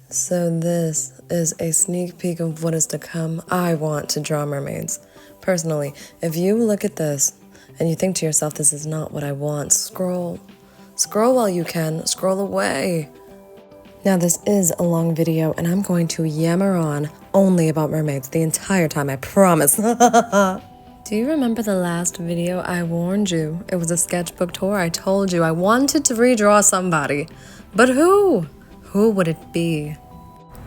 So this is a sneak peek of what is to come. I want to draw mermaids. Personally, if you look at this and you think to yourself, this is not what I want, scroll. Scroll while you can. Scroll away. Now this is a long video and I'm going to yammer on only about mermaids the entire time, I promise. Do you remember the last video I warned you? It was a sketchbook tour. I told you I wanted to redraw somebody. But who? Who would it be?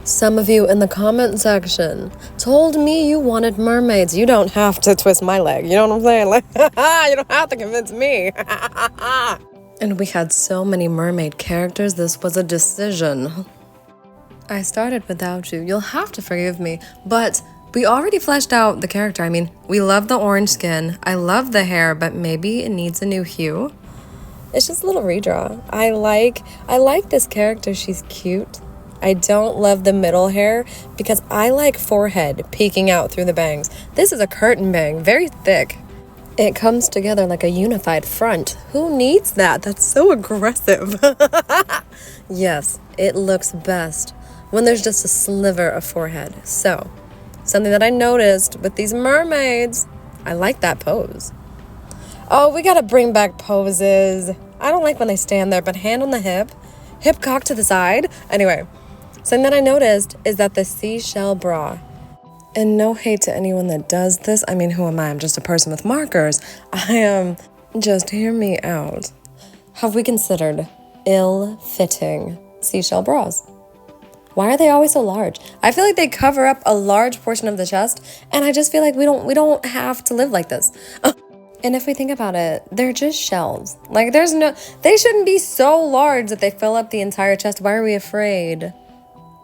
Some of you in the comment section told me you wanted mermaids. You don't have to twist my leg. You know what I'm saying? Like, you don't have to convince me. And we had so many mermaid characters, this was a decision. I started without you. You'll have to forgive me. But we already fleshed out the character. I mean, we love the orange skin. I love the hair, but maybe it needs a new hue. It's just a little redraw. I like this character. She's cute. I don't love the middle hair because I like forehead peeking out through the bangs. This is a curtain bang, very thick. It comes together like a unified front. Who needs that? That's so aggressive. Yes, it looks best when there's just a sliver of forehead. So, something that I noticed with these mermaids, I like that pose. Oh, we gotta bring back poses. I don't like when they stand there, but hand on the hip cocked to the side. Anyway, something that I noticed is that the seashell bra, and no hate to anyone that does this. I mean, who am I? I'm just a person with markers. Just hear me out. Have we considered ill-fitting seashell bras? Why are they always so large? I feel like they cover up a large portion of the chest, and I just feel like we don't have to live like this. And if we think about it, they're just shells. Like they shouldn't be so large that they fill up the entire chest. Why are we afraid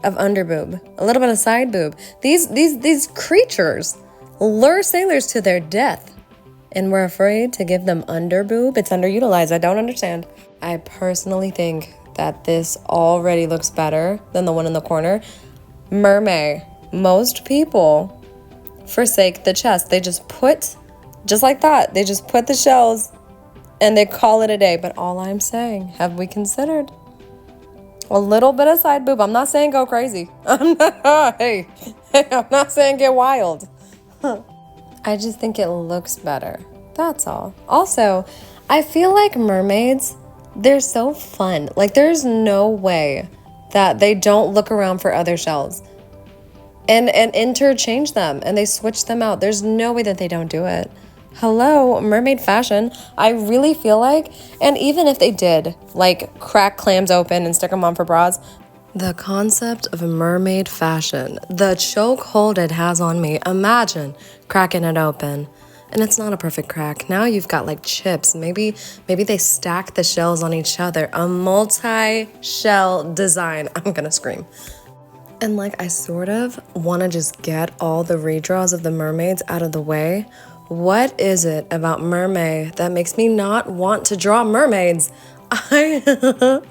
of underboob? A little bit of side boob. These creatures lure sailors to their death. And we're afraid to give them underboob. It's underutilized. I don't understand. I personally think that this already looks better than the one in the corner. Mermaid. Most people forsake the chest. They just like that, they just put the shells and they call it a day. But all I'm saying, have we considered a little bit of side boob? I'm not saying go crazy. I'm not saying get wild. I just think it looks better. That's all. Also, I feel like mermaids, they're so fun. Like there's no way that they don't look around for other shells and interchange them and they switch them out. There's no way that they don't do it. Hello, mermaid fashion. I really feel like, and even if they did, like crack clams open and stick them on for bras, the concept of mermaid fashion, the chokehold it has on me, imagine cracking it open. And it's not a perfect crack. Now you've got like chips. Maybe they stack the shells on each other. A multi-shell design. I'm gonna scream. And like I sort of want to just get all the redraws of the mermaids out of the way. What is it about Mermaid that makes me not want to draw mermaids? I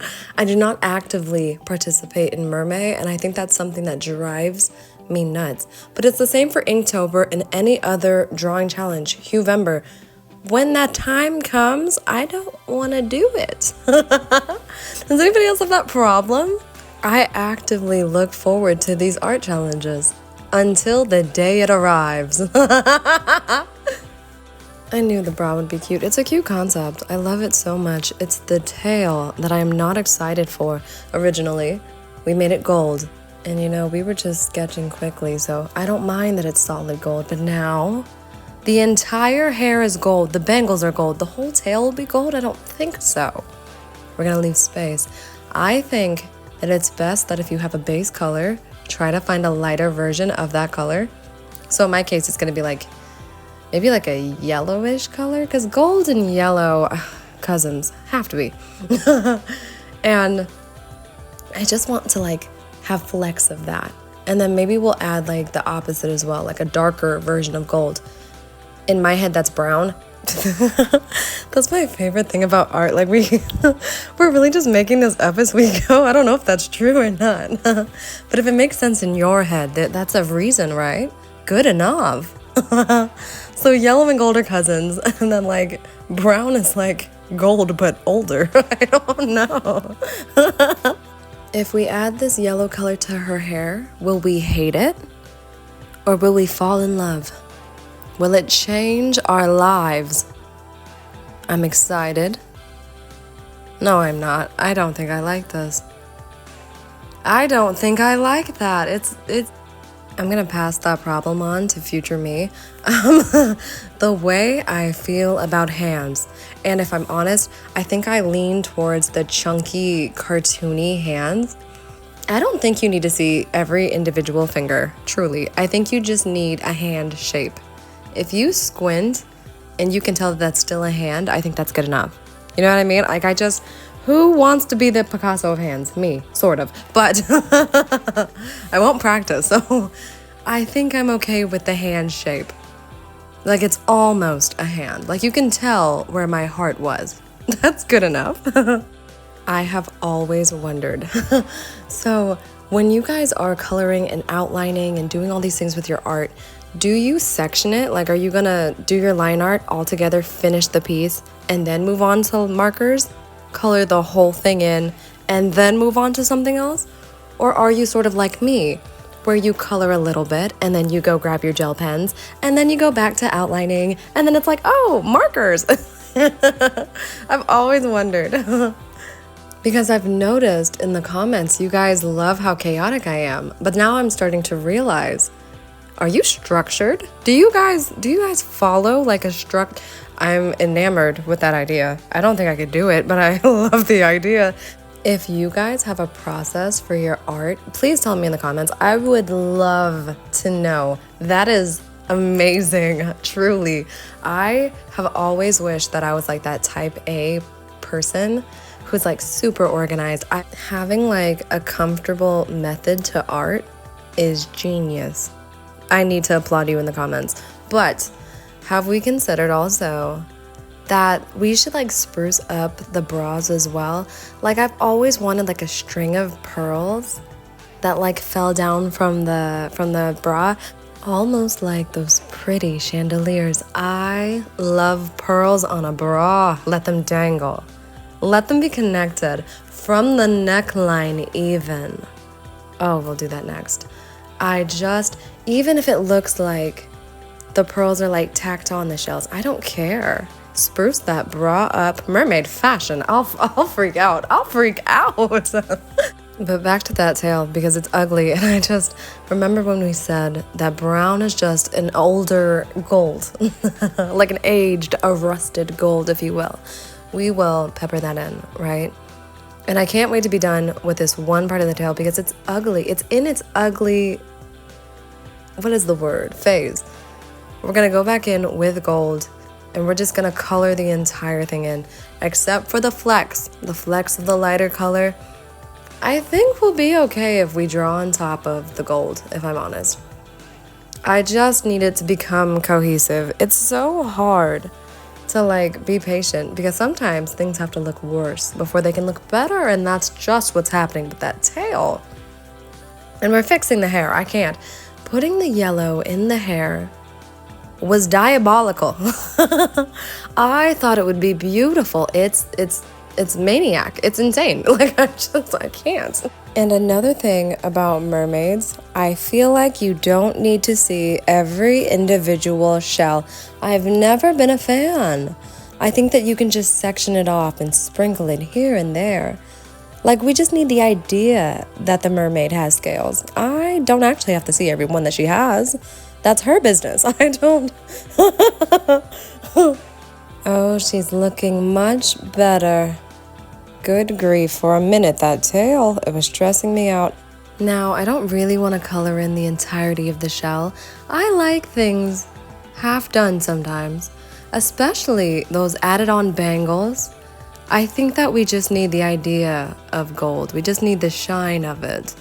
do not actively participate in Mermaid, and I think that's something that drives me nuts. But it's the same for Inktober and any other drawing challenge, Huevember. When that time comes, I don't want to do it. Does anybody else have that problem? I actively look forward to these art challenges until the day it arrives. I knew the bra would be cute. It's a cute concept. I love it so much. It's the tail that I am not excited for originally. We made it gold. And you know, we were just sketching quickly, so I don't mind that it's solid gold. But now, the entire hair is gold. The bangles are gold. The whole tail will be gold? I don't think so. We're gonna leave space. I think that it's best that if you have a base color, try to find a lighter version of that color. So in my case, it's gonna be like, maybe like a yellowish color, because gold and yellow cousins have to be. And I just want to like have flecks of that. And then maybe we'll add like the opposite as well, like a darker version of gold. In my head, that's brown. That's my favorite thing about art. Like we're really just making this up as we go. I don't know if that's true or not. But if it makes sense in your head, that's a reason, right? Good enough. So yellow and gold are cousins, and then like brown is like gold but older. I don't know. If we add this yellow color to her hair, will we hate it? Or will we fall in love? Will it change our lives? I'm excited. No, I'm not. I don't think I like this. I don't think I like that. I'm gonna pass that problem on to future me. The way I feel about hands, and if I'm honest, I think I lean towards the chunky, cartoony hands. I don't think you need to see every individual finger, truly. I think you just need a hand shape. If you squint and you can tell that that's still a hand, I think that's good enough. You know what I mean? Like, who wants to be the Picasso of hands? Me, sort of. But I won't practice, so I think I'm okay with the hand shape. Like, it's almost a hand. Like, you can tell where my heart was. That's good enough. I have always wondered. So, when you guys are coloring and outlining and doing all these things with your art, do you section it? Like, are you gonna do your line art all together, finish the piece, and then move on to markers? Color the whole thing in, and then move on to something else? Or are you sort of like me, where you color a little bit, and then you go grab your gel pens, and then you go back to outlining, and then it's like, oh, markers! I've always wondered. Because I've noticed in the comments, you guys love how chaotic I am, but now I'm starting to realize, are you structured? Do you guys follow like a struct? I'm enamored with that idea. I don't think I could do it, but I love the idea. If you guys have a process for your art, please tell me in the comments. I would love to know. That is amazing, truly. I have always wished that I was like that type A person who's like super organized. Having like a comfortable method to art is genius. I need to applaud you in the comments. But have we considered also that we should like spruce up the bras as well? Like, I've always wanted like a string of pearls that like fell down from the bra, almost like those pretty chandeliers. I love pearls on a bra. Let them dangle. Let them be connected from the neckline even. Oh, we'll do that next. Even if it looks like the pearls are like tacked on the shells, I don't care. Spruce that bra up. Mermaid fashion. I'll freak out. I'll freak out. But back to that tail, because it's ugly, and I just remember when we said that brown is just an older gold. Like an aged, a rusted gold, if you will. We will pepper that in, right? And I can't wait to be done with this one part of the tail because it's ugly. It's in its ugly, what is the word? Phase. We're gonna go back in with gold, and we're just gonna color the entire thing in, except for the flecks of the lighter color. I think we'll be okay if we draw on top of the gold, if I'm honest. I just need it to become cohesive. It's so hard to like be patient because sometimes things have to look worse before they can look better, and that's just what's happening with that tail. And we're fixing the hair. I can't. Putting the yellow in the hair was diabolical. I thought it would be beautiful. It's maniac. It's insane. Like, I can't. And another thing about mermaids, I feel like you don't need to see every individual shell. I've never been a fan. I think that you can just section it off and sprinkle it here and there. Like, we just need the idea that the mermaid has scales. I don't actually have to see every one that she has. That's her business. I don't. Oh, she's looking much better. Good grief, for a minute, that tail, it was stressing me out. Now, I don't really want to color in the entirety of the shell. I like things half done sometimes, especially those added on bangles. I think that we just need the idea of gold. We just need the shine of it.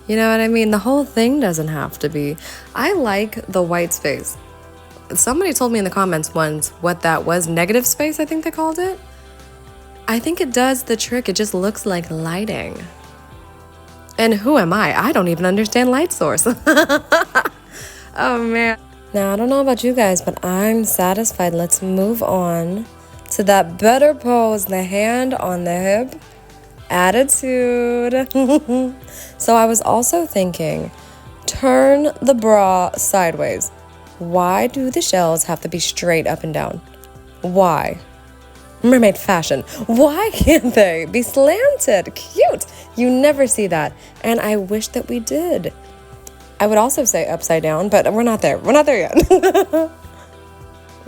You know what I mean? The whole thing doesn't have to be. I like the white space. Somebody told me in the comments once what that was. Negative space, I think they called it. I think it does the trick. It just looks like lighting. And who am I? I don't even understand light source. Oh, man. Now, I don't know about you guys, but I'm satisfied. Let's move on to that better pose, the hand on the hip. Attitude. So I was also thinking, turn the bra sideways. Why do the shells have to be straight up and down? Why? Mermaid fashion. Why can't they be slanted? Cute. You never see that. And I wish that we did. I would also say upside down, but we're not there. We're not there yet.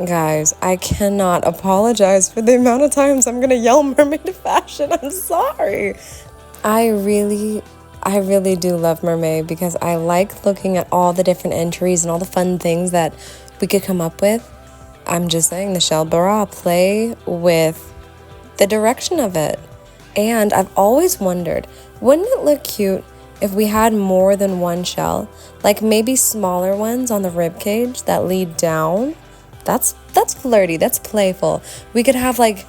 Guys, I cannot apologize for the amount of times I'm gonna yell mermaid fashion. I'm sorry. I really do love Mermaid because I like looking at all the different entries and all the fun things that we could come up with. I'm just saying, the shell bra, play with the direction of it. And I've always wondered, wouldn't it look cute if we had more than one shell? Like maybe smaller ones on the rib cage that lead down? That's flirty, that's playful. We could have like,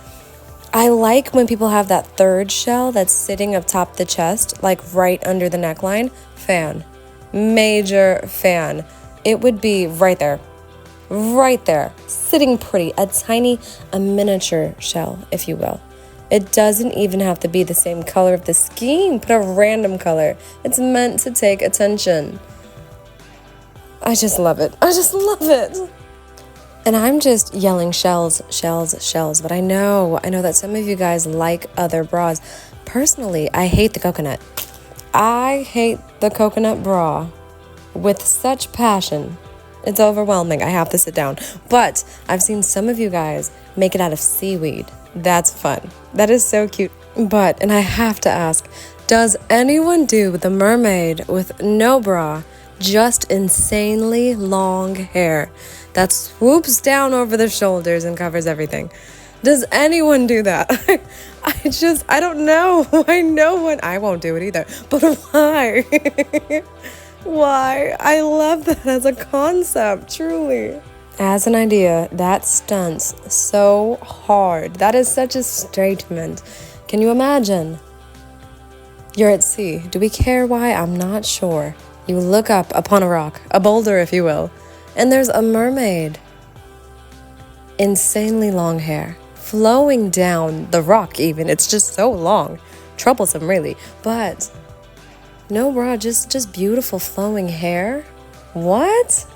I like when people have that third shell that's sitting up top the chest, like right under the neckline. Fan. Major fan. It would be right there. Right there. Sitting pretty. A miniature shell, if you will. It doesn't even have to be the same color of the scheme. Put a random color. It's meant to take attention. I just love it. I just love it. And I'm just yelling shells, shells, shells. But I know that some of you guys like other bras. Personally, I hate the coconut. I hate the coconut bra with such passion. It's overwhelming. I have to sit down. But I've seen some of you guys make it out of seaweed. That's fun. That is so cute. But, and I have to ask, does anyone do the mermaid with no bra, just insanely long hair that swoops down over the shoulders and covers everything? Does anyone do that? I don't know. I know one. I won't do it either. But why? Why? I love that as a concept, truly. As an idea, that stunts so hard. That is such a statement. Can you imagine? You're at sea. Do we care why? I'm not sure. You look up upon a rock, a boulder if you will, and there's a mermaid. Insanely long hair, flowing down the rock even. It's just so long. Troublesome, really. But no bra, just beautiful flowing hair. What?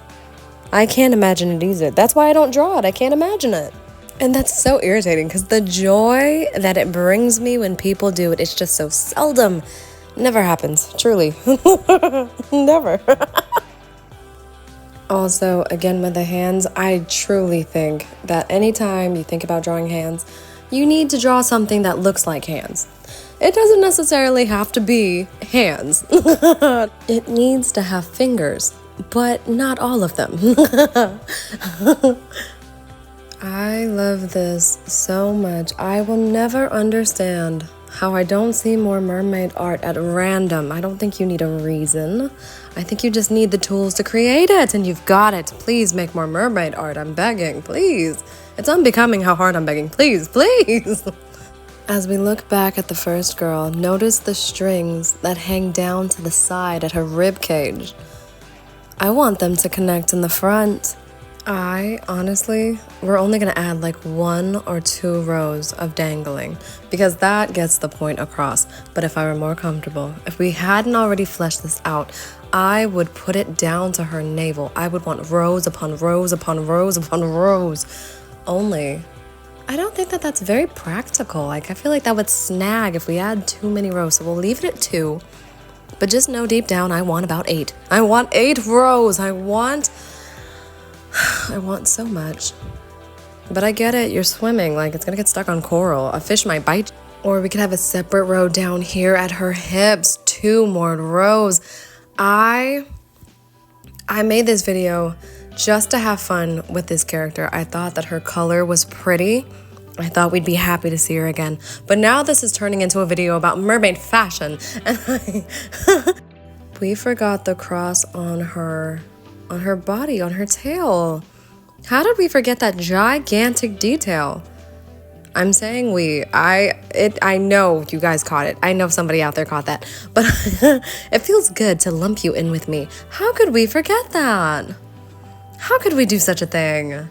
I can't imagine it either. That's why I don't draw it. I can't imagine it. And that's so irritating because the joy that it brings me when people do it, it's just so seldom. Never happens, truly. Never. Also, again, with the hands, I truly think that anytime you think about drawing hands, you need to draw something that looks like hands. It doesn't necessarily have to be hands. It needs to have fingers, but not all of them. I love this so much. I will never understand how I don't see more mermaid art at random. I don't think you need a reason. I think you just need the tools to create it, and you've got it. Please make more mermaid art. I'm begging, please. It's unbecoming how hard I'm begging. Please, please. As we look back at the first girl, notice the strings that hang down to the side at her rib cage. I want them to connect in the front. Honestly, we're only gonna add like 1 or 2 rows of dangling because that gets the point across. But if I were more comfortable, if we hadn't already fleshed this out, I would put it down to her navel. I would want rows upon rows upon rows upon rows. Only, I don't think that that's very practical. Like, I feel like that would snag if we add too many rows. So we'll leave it at 2. But just know deep down, I want about 8. I want 8 rows. I want so much. But I get it, you're swimming, like it's gonna get stuck on coral. A fish might bite. Or we could have a separate row down here at her hips. 2 more rows. I made this video just to have fun with this character. I thought that her color was pretty. I thought we'd be happy to see her again. But now this is turning into a video about mermaid fashion. And we forgot the cross on her body, on her tail. How did we forget that gigantic detail? I'm saying I know you guys caught it. I know somebody out there caught that. But it feels good to lump you in with me. How could we forget that? How could we do such a thing?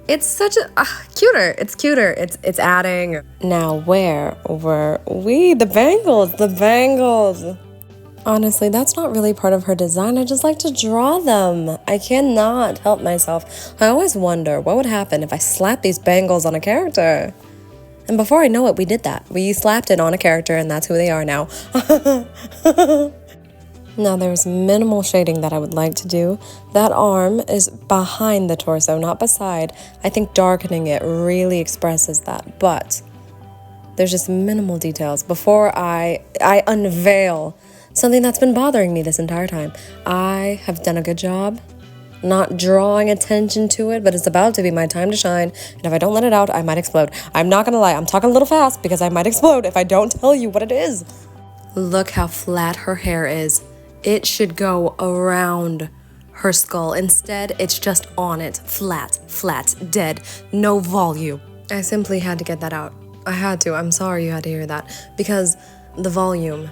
It's such a cuter. It's cuter. It's adding. Now where were we? The bangles. The bangles. Honestly, that's not really part of her design. I just like to draw them. I cannot help myself. I always wonder what would happen if I slapped these bangles on a character. And before I know it, we did that. We slapped it on a character, and that's who they are now. Now, there's minimal shading that I would like to do. That arm is behind the torso, not beside. I think darkening it really expresses that, but there's just minimal details before I unveil something that's been bothering me this entire time. I have done a good job not drawing attention to it, but it's about to be my time to shine, and if I don't let it out, I might explode. I'm not gonna lie, I'm talking a little fast because I might explode if I don't tell you what it is. Look how flat her hair is. It should go around her skull. Instead, it's just on it. Flat, dead, no volume. I simply had to get that out. I had to. I'm sorry you had to hear that. Because the volume,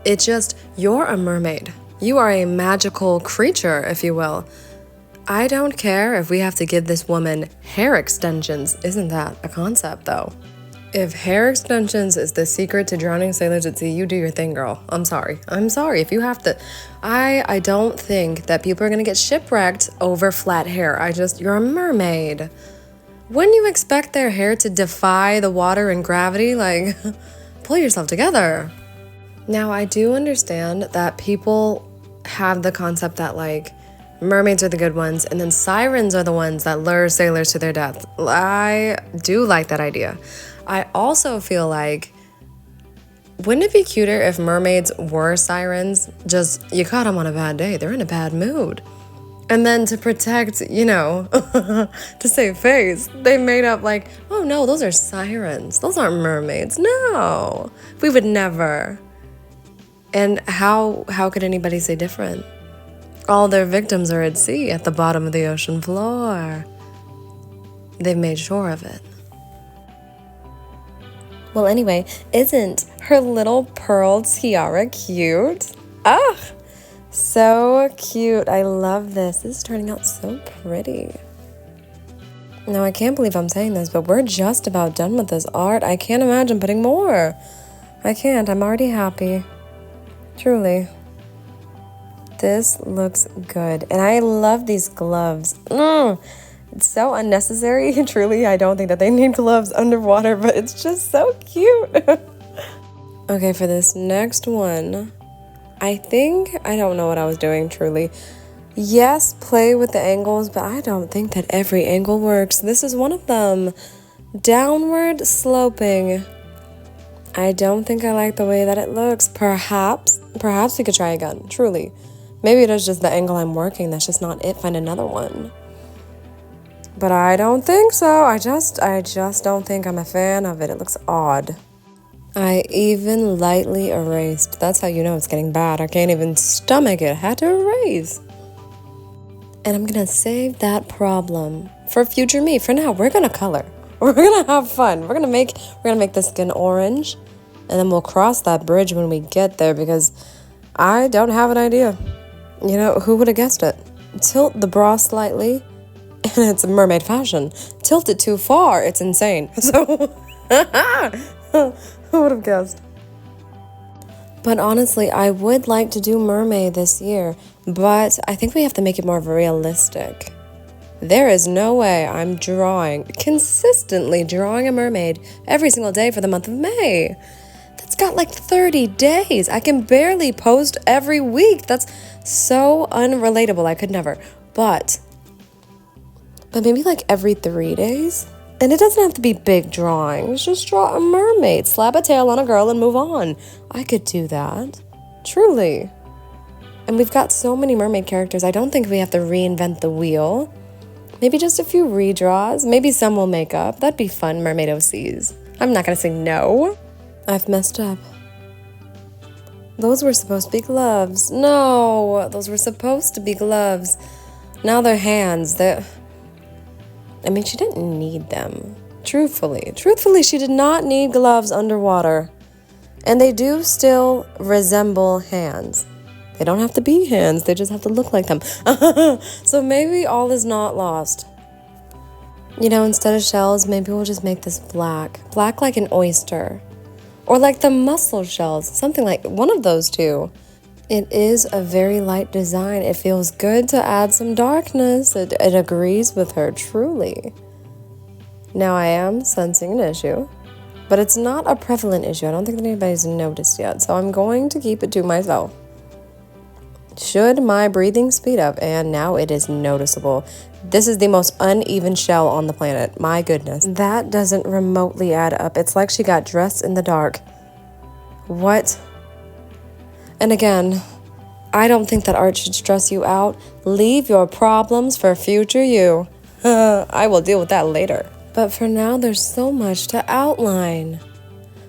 it's just, you're a mermaid. You are a magical creature, if you will. I don't care if we have to give this woman hair extensions. Isn't that a concept, though? If hair extensions is the secret to drowning sailors at sea, you do your thing, girl. I'm sorry. If you have to. I don't think that people are going to get shipwrecked over flat hair. You're a mermaid. Wouldn't you expect their hair to defy the water and gravity? Like, pull yourself together. Now, I do understand that people have the concept that, like, mermaids are the good ones, and then sirens are the ones that lure sailors to their death. I do like that idea. I also feel like, wouldn't it be cuter if mermaids were sirens? Just, you caught them on a bad day. They're in a bad mood. And then to protect, to save face, they made up like, oh no, those are sirens. Those aren't mermaids. No, we would never. And how could anybody say different? All their victims are at sea, at the bottom of the ocean floor. They've made sure of it. Well, anyway, isn't her little pearl tiara cute? Ah, so cute. I love this. This is turning out so pretty. Now, I can't believe I'm saying this, but we're just about done with this art. I can't imagine putting more. I can't. I'm already happy. Truly. This looks good. And I love these gloves. It's so unnecessary. Truly, I don't think that they need gloves underwater, but it's just so cute. Okay, for this next one, I don't know what I was doing, truly. Yes, play with the angles, but I don't think that every angle works. This is one of them. Downward sloping. I don't think I like the way that it looks. Perhaps we could try again, truly. Maybe it is just the angle I'm working. That's just not it. Find another one. But I don't think so. I just don't think I'm a fan of it. It looks odd. I even lightly erased. That's how you know it's getting bad. I can't even stomach it. I had to erase. And I'm gonna save that problem for future me. For now, we're gonna color. We're gonna have fun. We're gonna make the skin orange, and then we'll cross that bridge when we get there because I don't have an idea. Who would have guessed it? Tilt the bra slightly. And it's mermaid fashion. Tilt it too far, it's insane. So, who would have guessed? But honestly, I would like to do mermaid this year, but I think we have to make it more realistic. There is no way I'm consistently drawing a mermaid every single day for the month of May. That's got like 30 days. I can barely post every week. That's so unrelatable. I could never. But maybe like every 3 days. And it doesn't have to be big drawings. Just draw a mermaid, slap a tail on a girl and move on. I could do that. Truly. And we've got so many mermaid characters. I don't think we have to reinvent the wheel. Maybe just a few redraws. Maybe some will make up. That'd be fun, Mermaid OCs. I'm not gonna say no. I've messed up. Those were supposed to be gloves. No, those were supposed to be gloves. Now they're hands. She didn't need them. Truthfully, she did not need gloves underwater. And they do still resemble hands. They don't have to be hands, they just have to look like them. So maybe all is not lost. You know, instead of shells, maybe we'll just make this black. Black like an oyster. Or like the mussel shells, something like one of those two. It is a very light design. It feels good to add some darkness. It agrees with her, truly. Now I am sensing an issue, but it's not a prevalent issue. I don't think that anybody's noticed yet, so I'm going to keep it to myself. Should my breathing speed up, and now it is noticeable. This is the most uneven shell on the planet. My goodness. That doesn't remotely add up. It's like she got dressed in the dark. What? And again, I don't think that art should stress you out. Leave your problems for future you. I will deal with that later. But for now, there's so much to outline.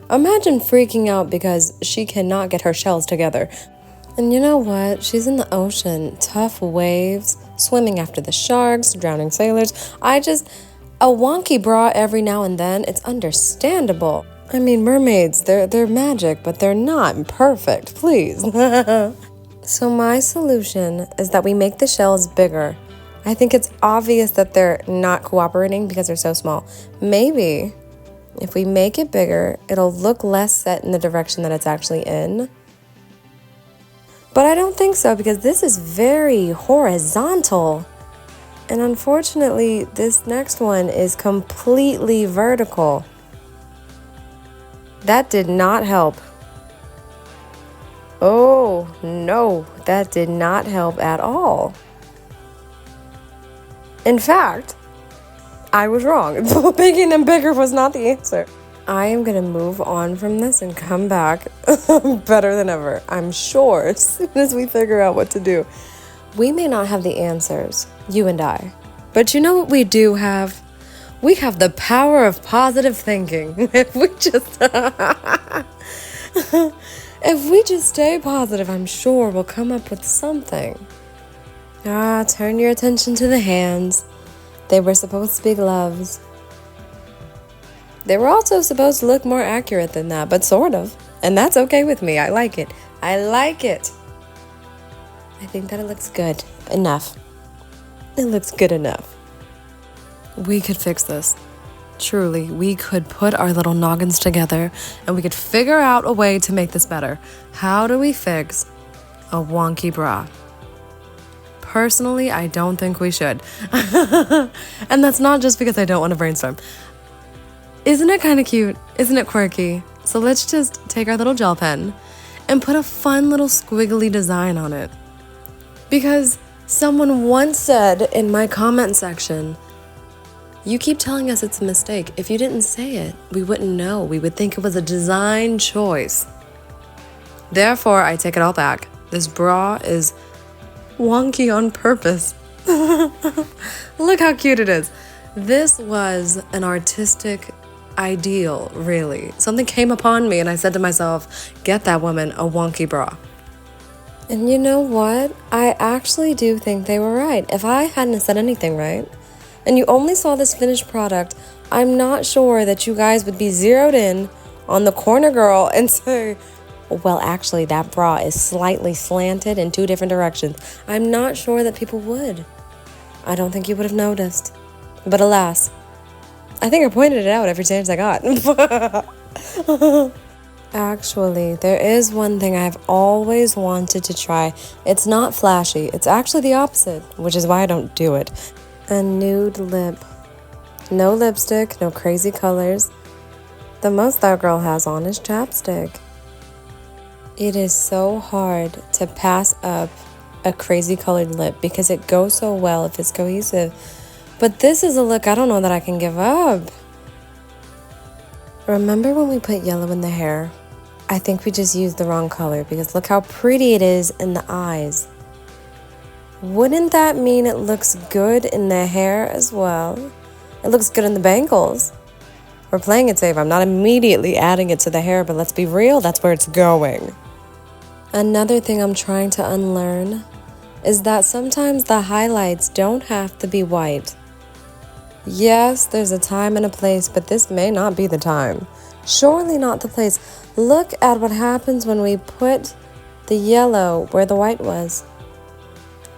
Imagine freaking out because she cannot get her shells together. And you know what? She's in the ocean. Tough waves, swimming after the sharks, drowning sailors. A wonky bra every now and then, it's understandable. I mean, mermaids, they're magic, but they're not perfect, please. So my solution is that we make the shells bigger. I think it's obvious that they're not cooperating because they're so small. Maybe if we make it bigger, it'll look less set in the direction that it's actually in. But I don't think so because this is very horizontal. And unfortunately, this next one is completely vertical. That did not help. Oh, no, that did not help at all. In fact, I was wrong. Making them bigger was not the answer. I am going to move on from this and come back better than ever. I'm sure as soon as we figure out what to do. We may not have the answers, you and I. But you know what we do have? We have the power of positive thinking. If we just stay positive, I'm sure we'll come up with something. Turn your attention to the hands. They were supposed to be gloves. They were also supposed to look more accurate than that, but sort of. And that's okay with me. I like it. I like it. I think that it looks good enough. It looks good enough. We could fix this. Truly, we could put our little noggins together and we could figure out a way to make this better. How do we fix a wonky bra? Personally, I don't think we should. And that's not just because I don't want to brainstorm. Isn't it kind of cute? Isn't it quirky? So let's just take our little gel pen and put a fun little squiggly design on it. Because someone once said in my comment section, you keep telling us it's a mistake. If you didn't say it, we wouldn't know. We would think it was a design choice. Therefore, I take it all back. This bra is wonky on purpose. Look how cute it is. This was an artistic ideal, really. Something came upon me and I said to myself, get that woman a wonky bra. And you know what? I actually do think they were right. If I hadn't said anything, right? And you only saw this finished product, I'm not sure that you guys would be zeroed in on the corner girl and say, well, actually, that bra is slightly slanted in 2 different directions. I'm not sure that people would. I don't think you would have noticed. But alas, I think I pointed it out every chance I got. Actually, there is one thing I've always wanted to try. It's not flashy. It's actually the opposite, which is why I don't do it. A nude lip. No lipstick, no crazy colors. The most that girl has on is chapstick. It is so hard to pass up a crazy colored lip because it goes so well if it's cohesive. But this is a look I don't know that I can give up. Remember when we put yellow in the hair? I think we just used the wrong color because look how pretty it is in the eyes. Wouldn't that mean it looks good in the hair as well? It looks good in the bangles. We're playing it safe. I'm not immediately adding it to the hair, but let's be real, that's where it's going. Another thing I'm trying to unlearn is that sometimes the highlights don't have to be white. Yes, there's a time and a place, but this may not be the time. Surely not the place. Look at what happens when we put the yellow where the white was.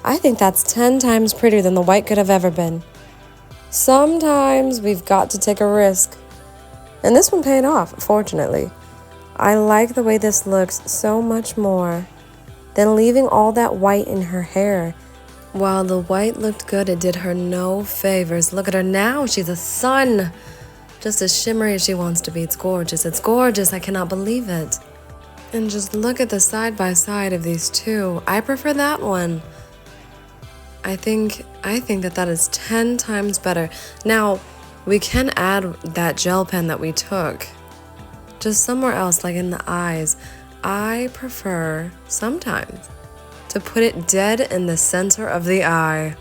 I think that's 10 times prettier than the white could have ever been. Sometimes we've got to take a risk. And this one paid off, fortunately. I like the way this looks so much more than leaving all that white in her hair. While the white looked good, it did her no favors. Look at her now, she's a sun. Just as shimmery as she wants to be. It's gorgeous, I cannot believe it. And just look at the side by side of these two. I prefer that one. I think that is 10 times better. Now, we can add that gel pen that we took just somewhere else, like in the eyes. I prefer sometimes to put it dead in the center of the eye.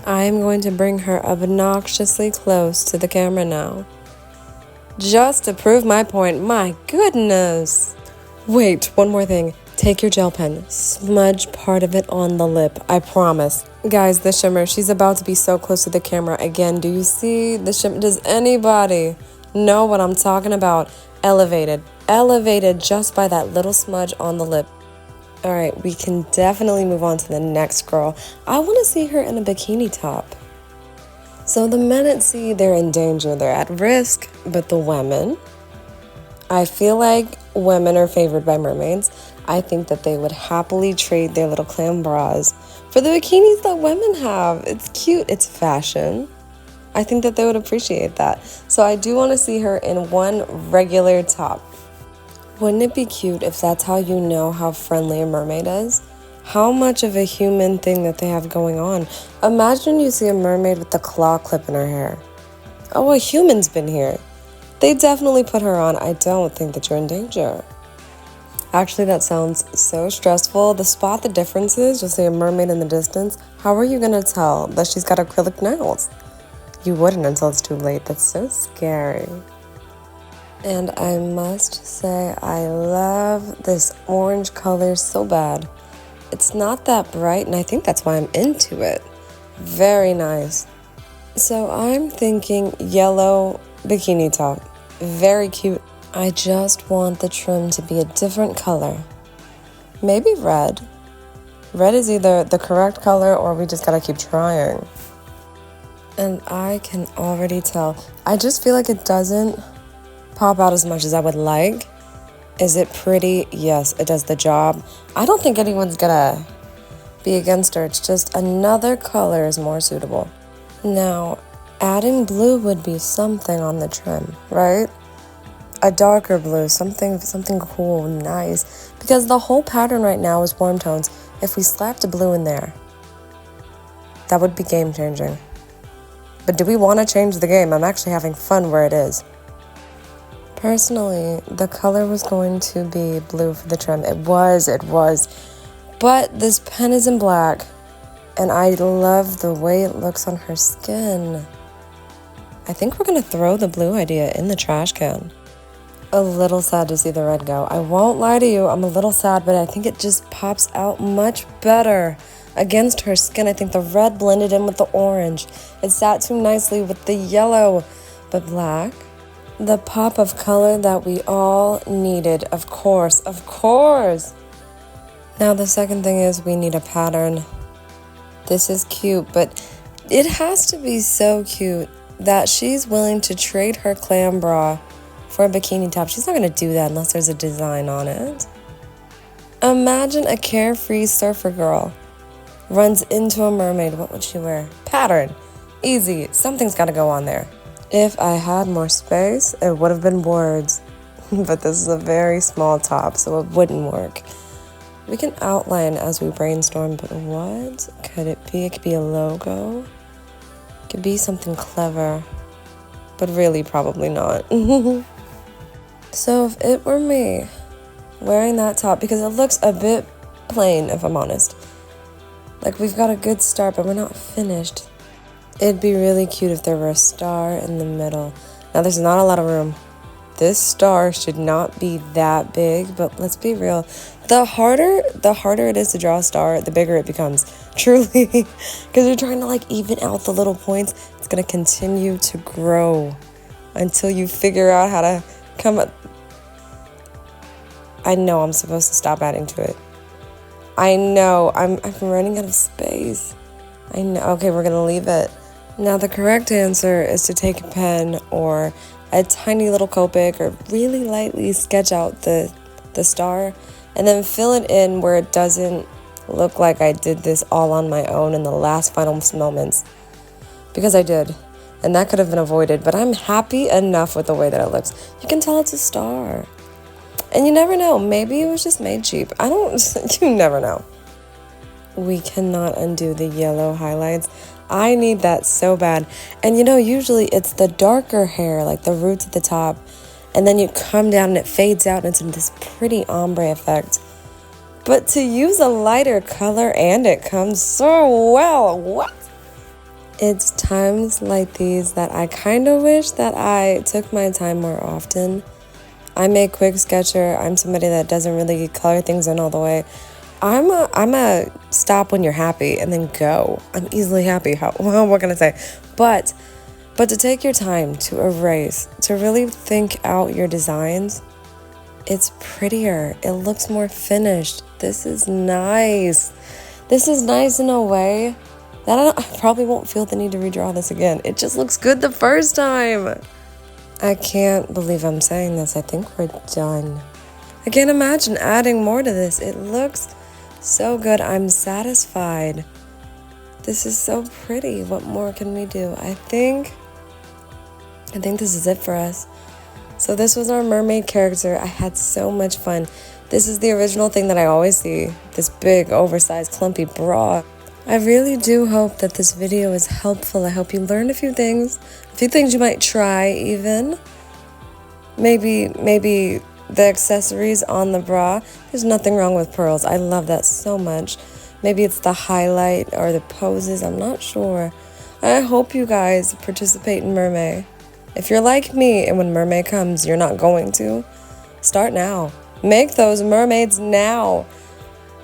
I'm going to bring her obnoxiously close to the camera now, just to prove my point. My goodness. Wait, one more thing. Take your gel pen, smudge part of it on the lip, I promise. Guys, the shimmer, she's about to be so close to the camera again. Do you see the shimmer? Does anybody know what I'm talking about? Elevated just by that little smudge on the lip. All right, we can definitely move on to the next girl. I want to see her in a bikini top. So the men at sea, they're in danger, they're at risk, but the women, I feel like women are favored by mermaids. I think that they would happily trade their little clam bras for the bikinis that women have. It's cute, it's fashion. I think that they would appreciate that. So I do want to see her in one regular top. Wouldn't it be cute if that's how you know how friendly a mermaid is? How much of a human thing that they have going on. Imagine you see a mermaid with the claw clip in her hair. Oh, a human's been here. They definitely put her on. I don't think that you're in danger. Actually, that sounds so stressful. To spot the differences, you'll see a mermaid in the distance. How are you gonna tell that she's got acrylic nails? You wouldn't until it's too late. That's so scary. And I must say, I love this orange color so bad. It's not that bright, and I think that's why I'm into it. Very nice. So I'm thinking yellow bikini top. Very cute. I just want the trim to be a different color. Maybe red. Red is either the correct color or we just gotta keep trying. And I can already tell. I just feel like it doesn't pop out as much as I would like. Is it pretty? Yes, it does the job. I don't think anyone's gonna be against her. It's just another color is more suitable. Now, adding blue would be something on the trim, right? A darker blue, something cool, nice. Because the whole pattern right now is warm tones. If we slapped a blue in there, that would be game changing. But do we want to change the game? I'm actually having fun where it is. Personally, the color was going to be blue for the trim. It was. But this pen is in black, and I love the way it looks on her skin. I think we're gonna throw the blue idea in the trash can. A little sad to see the red go. I won't lie to you, I'm a little sad, but I think it just pops out much better against her skin. I think the red blended in with the orange. It sat too nicely with the yellow, but black. The pop of color that we all needed, of course. Now the second thing is we need a pattern. This is cute, but it has to be so cute that she's willing to trade her clam bra for a bikini top. She's not gonna do that unless there's a design on it. Imagine a carefree surfer girl runs into a mermaid. What would she wear? Pattern. Easy. Something's gotta go on there. If I had more space, it would have been words. But this is a very small top, so it wouldn't work. We can outline as we brainstorm, but what could it be? It could be a logo. It could be something clever, but really probably not. So if it were me wearing that top, because it looks a bit plain, if I'm honest. Like we've got a good start, but we're not finished. It'd be really cute if there were a star in the middle. Now there's not a lot of room. This star should not be that big, but let's be real. The harder it is to draw a star, the bigger it becomes. Truly. Because you're trying to like even out the little points. It's going to continue to grow until you figure out how to come up. I know I'm supposed to stop adding to it. I know I'm running out of space. I know. Okay, we're going to leave it. Now the correct answer is to take a pen or a tiny little Copic or really lightly sketch out the star and then fill it in where it doesn't look like I did this all on my own in the last final moments. Because I did. And that could have been avoided, but I'm happy enough with the way that it looks. You can tell it's a star. And you never know, maybe it was just made cheap. You never know. We cannot undo the yellow highlights. I need that so bad. And you know, usually it's the darker hair, like the roots at the top, and then you come down and it fades out and it's in this pretty ombre effect. But to use a lighter color and it comes so well, what? It's times like these that I kind of wish that I took my time more often. I'm a quick sketcher. I'm somebody that doesn't really color things in all the way. I'm a stop when you're happy and then go. I'm easily happy. What can I say? But to take your time to erase, to really think out your designs, it's prettier. It looks more finished. This is nice. This is nice in a way that I probably won't feel the need to redraw this again. It just looks good the first time. I can't believe I'm saying this. I think we're done. I can't imagine adding more to this. It looks so good. I'm satisfied. This is so pretty. What more can we do? I think this is it for us. So this was our mermaid character. I had so much fun. This is the original thing that I always see. This big, oversized, clumpy bra. I really do hope that this video is helpful. I hope you learned a few things you might try even. Maybe the accessories on the bra. There's nothing wrong with pearls. I love that so much. Maybe it's the highlight or the poses. I'm not sure. I hope you guys participate in Mermaid. If you're like me and when Mermaid comes, you're not going to, start now. Make those mermaids now.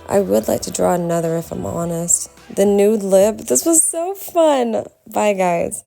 I would like to draw another if I'm honest. The nude lip. This was so fun. Bye, guys.